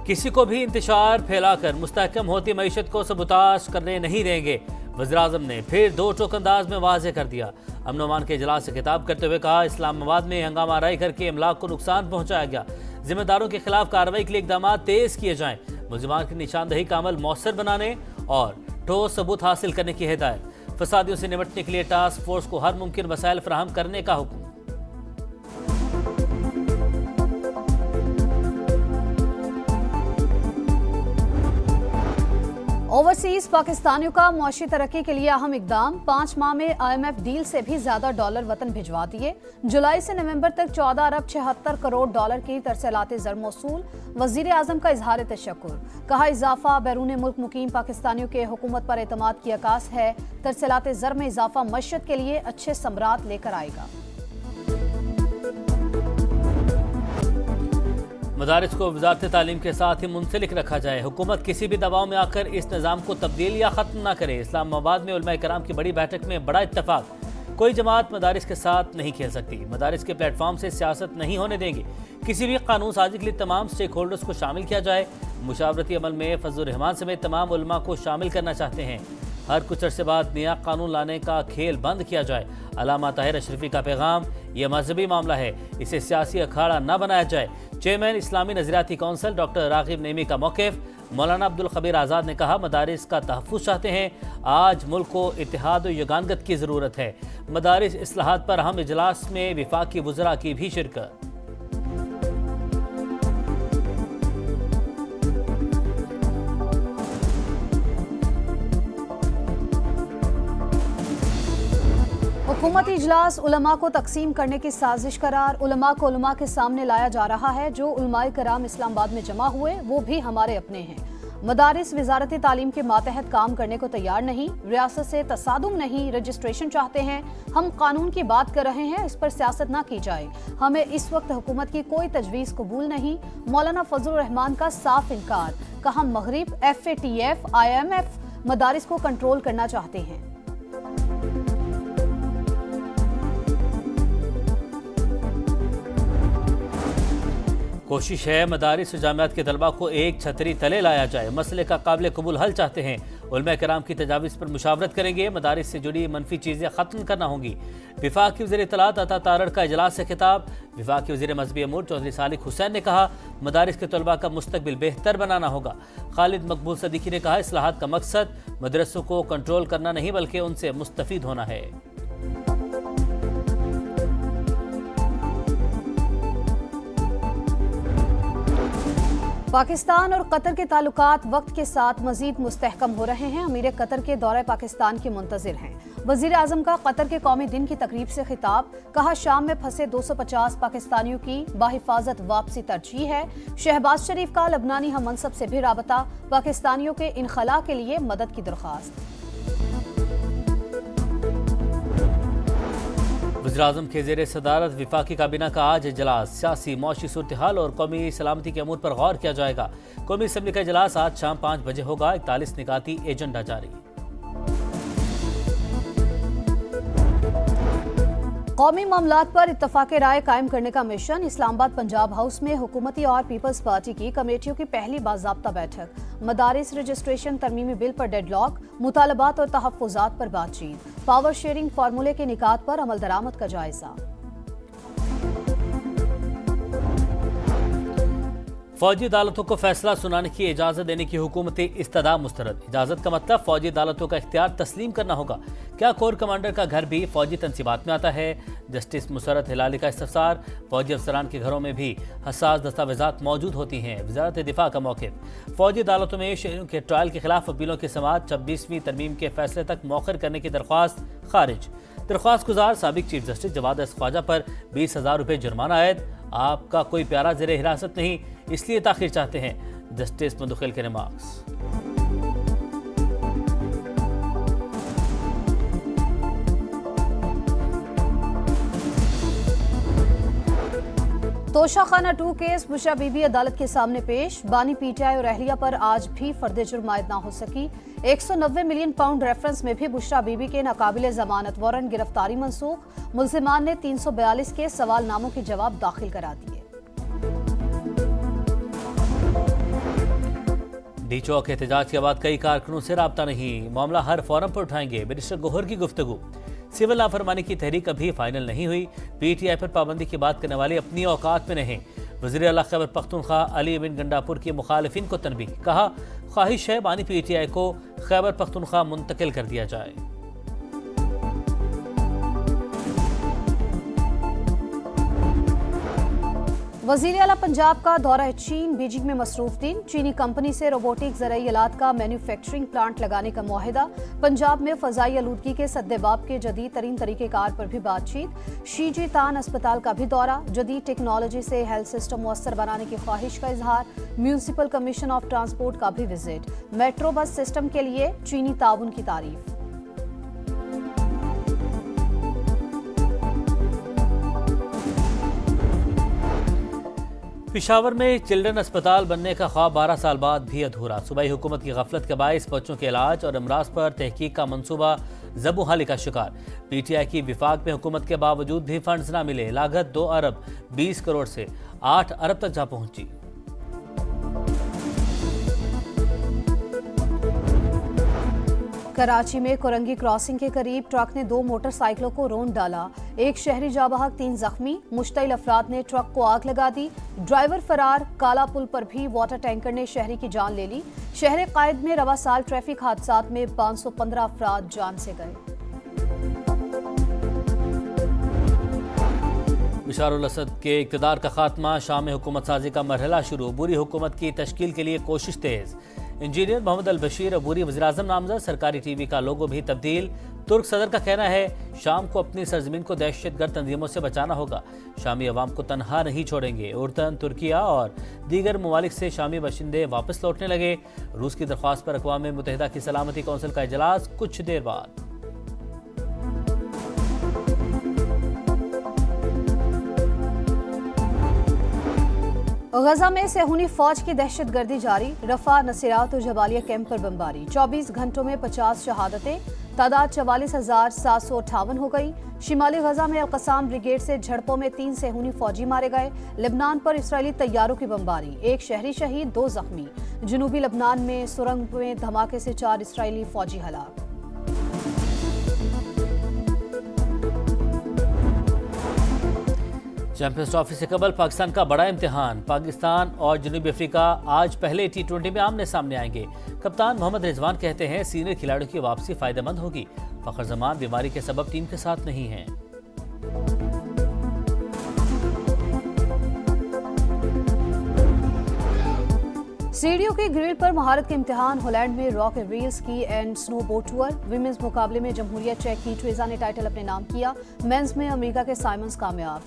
किसी को भी इंतशार फैलाकर मुस्तहकम होती मईशत को सबुताश करने नहीं देंगे। वज़ीर-ए-आज़म ने फिर दो टोक अंदाज में वाज़ेह कर दिया। अमन अमान के इजलास से खिताब करते हुए कहा, इस्लामाबाद में हंगामा आराई करके इमलाक को नुकसान पहुंचाया गया। जिम्मेदारों के खिलाफ कार्रवाई के लिए इकदाम तेज किए जाएं। मुल्ज़िमान की निशानदही का अमल मौसर बनाने और ठोस सबूत हासिल करने की हिदायत। फसादियों से निपटने के लिए टास्क फोर्स को हर मुमकिन वसाइल फराहम करने का हुक्म। ओवरसीज पाकिस्तानियों का मुआशी तरक्की के लिए अहम इकदाम। 5 माह में IMF डील से भी ज्यादा डॉलर वतन भिजवा दिए। जुलाई से नवंबर तक 14 अरब 76 करोड़ डॉलर की तरसेलात ज़र मौसूल। वज़ीर आज़म का इजहार तशक्कुर। कहा, इजाफा बैरून मुल्क मुकीम पाकिस्तानियों के हुकूमत पर एतमाद की अकास है। तरसेलात ज़र में इजाफा मशत के लिए अच्छे समरात लेकर आएगा। मदारिस को वजारत तालीम के साथ ही मुंसलिक रखा जाए। हुकूमत किसी भी दबाव में आकर इस निज़ाम को तब्दील या ख़त्म न करे। इस्लामाबाद में उलमा कराम की बड़ी बैठक में बड़ा इत्तफाक। कोई जमात मदारिस के साथ नहीं खेल सकती। मदारिस के प्लेटफॉर्म से सियासत नहीं होने देंगे। किसी भी कानून साजी के लिए तमाम स्टेक होल्डर्स को शामिल किया जाए। मुशावरती अमल में फजल रहमान समेत तमाम उलमा को शामिल करना चाहते हैं। हर कुछ अरसे बाद नया कानून लाने का खेल बंद किया जाए। अल्लामा ताहिर अशरफी का पैगाम, यह मजहबी मामला है, इसे सियासी अखाड़ा न बनाया जाए। चेयरमैन इस्लामी नजरियाती कौंसिल डॉक्टर रागिब नईमी का मौक़िफ़। मौलाना अब्दुल खबीर आज़ाद ने कहा, मदारिस का तहफ़्फ़ुज़ चाहते हैं। आज मुल्क को इत्तेहाद और यगानगत की ज़रूरत है। मदारिस इस्लाहात पर अहम इजलास में वफाकी वज़रा की भी शिरकत। हुकूमती इजलास उलमा को तकसीम करने की साजिश करार। उलमा को उलमा के सामने लाया जा रहा है। जो उलमाए कराम इस्लामाबाद में जमा हुए वो भी हमारे अपने हैं। मदारिस वजारत तालीम के मातहत काम करने को तैयार नहीं। रियासत से तसादुम नहीं, रजिस्ट्रेशन चाहते हैं। हम कानून की बात कर रहे हैं, इस पर सियासत ना की जाए। हमें इस वक्त हुकूमत की कोई तजवीज़ कबूल नहीं। मौलाना फजल रहमान का साफ इनकार। कहा, मगरिब, FATF, IMF मदारिस को कंट्रोल करना चाहते हैं। कोशिश है मदारिस और जामियात के तलबा को एक छतरी तले लाया जाए। मसले का काबिल कबूल हल चाहते हैं। उलमा कराम की तजावीज़ पर मुशावरत करेंगे। मदारिस से जुड़ी मनफी चीज़ें ख़त्म करना होंगी। वफाकी वज़ीर इत्तलात अता तारड़ का इजलास से खिताब। वफाकी वज़ीर मजहबी अमूर चौधरी सालिक हुसैन ने कहा, मदारिस के तलबा का मुस्तकबिल बेहतर बनाना होगा। खालिद मकबूल सदीकी ने कहा, इस्लाहात का मकसद मदरसों को कंट्रोल करना नहीं बल्कि उनसे मुस्तफ़ीद होना है। पाकिस्तान और कतर के ताल्लुकात वक्त के साथ मजीद मुस्तहकम हो रहे हैं। अमीर कतर के दौरे पाकिस्तान के मुंतजिर हैं। वज़ीर आज़म का कतर के कौमी दिन की तकरीब से खिताब। कहा, शाम में फंसे 250 पाकिस्तानियों की बाहिफाजत वापसी तरजीह है। शहबाज शरीफ का लबनानी हम मनसब से भी राबता। पाकिस्तानियों के इनखला के लिए मदद की दरख्वास्त। वज़ीर-ए-आज़म के ज़ेर सदारत वफाकी काबीना का आज इजलास। सियासी मौशी सूरत हाल और कौमी सलामती के अमूर पर गौर किया जाएगा। कौमी असम्बली का इजलास आज शाम 5 बजे होगा। 41 निकाती एजेंडा जारी। कौमी मामलात पर इत्तफाक राय कायम करने का मिशन। इस्लामाबाद पंजाब हाउस में हुकूमती और पीपल्स पार्टी की कमेटियों की पहली बाज़ाब्ता बैठक। मदारिस रजिस्ट्रेशन तरमीमी बिल पर डेडलॉक। मुतालबात और तहफ़्फ़ुज़ात पर बातचीत। पावर शेयरिंग फार्मूले के निकात पर अमल दरामद का जायजा। फौजी अदालतों को फैसला सुनाने की इजाज़त देने की हुकूमती इस्तदा मुस्तरद। इजाज़त का मतलब फौजी अदालतों का इख्तियार तस्लीम करना होगा। क्या कोर कमांडर का घर भी फौजी तनसीबात में आता है? जस्टिस मुसरत हिलाली का इस्तफसार। फौजी अफसरान के घरों में भी हसास दस्तावेजात मौजूद होती हैं। वज़ारत दिफा का मौक़िफ़। फौजी अदालतों में शहरियों के ट्रायल के खिलाफ अपीलों की समाअत 26वीं तरमीम के फैसले तक मौखर करने की दरख्वास्त खारिज। दरख्वास्त गुजार साबिक चीफ जस्टिस जवाद ख्वाजा पर 20,000 रुपये जुर्माना आयद। आपका कोई प्यारा ज़ेरे हिरासत नहीं, इसलिए ताख़ीर चाहते हैं। जस्टिस मुदखिल के रिमार्क्स। तोशाखाना 2 केस बुशरा बीबी अदालत के सामने पेश। बानी PTI और अहलिया पर आज भी फर्द जुर्म आयद ना हो सकी। 190 मिलियन पाउंड रेफरेंस में भी बुशरा बीबी के नाकाबिले जमानत वारंट गिरफ्तारी मनसूख। मुल्जिमान ने 342 के सवालनामों के जवाब दाखिल करा दिए। डी चौक एहतजाज के बाद कई कारकुनों से राब्ता नहीं, मामला हर फोरम पर उठाएंगे, मिनिस्टर गोहर की गुफ्तगू। सिविल लाफरमानी की तहरीक अभी फाइनल नहीं हुई, पीटीआई पर पाबंदी की बात करने वाले अपनी औकात में नहीं। वज़ीर आला खैबर पख्तूनख्वा अली बिन गंडापुर के मुखालिफिन को तनबीह, कहा ख्वाहिश है बानी पीटीआई को खैबर पख्तूनख्वा मुंतकिल कर दिया जाए। वज़ीर आला पंजाब का दौरा चीन, बीजिंग में मसरूफ दिन। चीनी कंपनी से रोबोटिक ज़राई आलात का मैन्युफैक्चरिंग प्लांट लगाने का मुआहिदा। पंजाब में फ़ज़ाई आलूदगी के सद्देबाब के जदीद तरीन तरीक़ेकार पर भी बातचीत। शीजी तान अस्पताल का भी दौरा, जदीद टेक्नोलॉजी से हेल्थ सिस्टम मुअस्सर बनाने की ख्वाहिश का इजहार। म्यूनसिपल कमीशन ऑफ ट्रांसपोर्ट का भी विजिट। मेट्रो बस सिस्टम के लिए चीनी ताउन की तारीफ। पिशावर में चिल्ड्रन अस्पताल बनने का ख्वाब 12 साल बाद भी अधूरा। सूबाई हुकूमत की गफलत के बायस बच्चों के इलाज और अमराज पर तहकीक का मंसूबा ज़बूहाली का शिकार। पीटीआई की विफाक में हुकूमत के बावजूद भी फंड्स ना मिले, लागत 2 अरब 20 करोड़ से 8 अरब तक जा पहुंची। कराची में कोरंगी क्रॉसिंग के करीब ट्रक ने 2 मोटरसाइकिलों को रौंद डाला। एक शहरी जाबहक, 3 जख्मी। मुश्तइल अफराद ने ट्रक को आग लगा दी। ड्राइवर फरार। काला पुल पर भी वाटर टैंकर ने शहरी की जान ले ली। शहर कायद में रवा साल ट्रैफिक हादसात में 515 अफराद जान से गए। बशार उल असद के इक़्तिदार का खात्मा, शाम में हुकूमत साजी का मरहला शुरू। बुरी हुकूमत की तश्कील के लिए कोशिश तेज। इंजीनियर मोहम्मद अल बशीर अबूरी वज़ीर-ए-आज़म नामज़द, सरकारी टीवी का लोगो भी तब्दील। तुर्क सदर का कहना है शाम को अपनी सरजमीन को दहशतगर्द तंजीमों से बचाना होगा, शामी अवाम को तनहा नहीं छोड़ेंगे। उर्दन, तुर्किया और दीगर ममालिक से शामी बाशिंदे वापस लौटने लगे। रूस की दरख्वास्त पर अक़वाम मुत्तहिदा की सलामती कौंसिल का इजलास कुछ देर बाद। गजा में सेहूनी फौज की दहशतगर्दी जारी। रफा, नसीरात और जबालिया कैंप पर बमबारी। 24 घंटों में 50 शहादतें, तादाद 44,758 हो गई। शिमाली गजा में अल-कसाम ब्रिगेड से झड़पों में 3 सेहूनी फौजी मारे गए। लेबनान पर इसराइली तैयारों की बमबारी, 1 शहरी शहीद, 2 जख्मी। जनूबी लेबनान में सुरंग में धमाके से 4 इसराइली फौजी हलाक। चैंपियंस ट्रॉफी से कबल पाकिस्तान का बड़ा इम्तिहान। पाकिस्तान और जनूबी अफ्रीका आज पहले T20 में आमने सामने आएंगे। कप्तान मोहम्मद रिजवान कहते हैं सीनियर खिलाड़ियों की वापसी फायदेमंद होगी। फखर जमान बीमारी के सबब टीम के साथ नहीं हैं। सीढ़ियों के ग्रिल पर महारत के इम्तिहान। हॉलैंड में rock reel ski and snow boat tour. Women's मुकाबले में जमहूरिया चेक की ट्रेजा ने टाइटल अपने नाम किया। मेंस में अमेरिका के साइमंस कामयाब।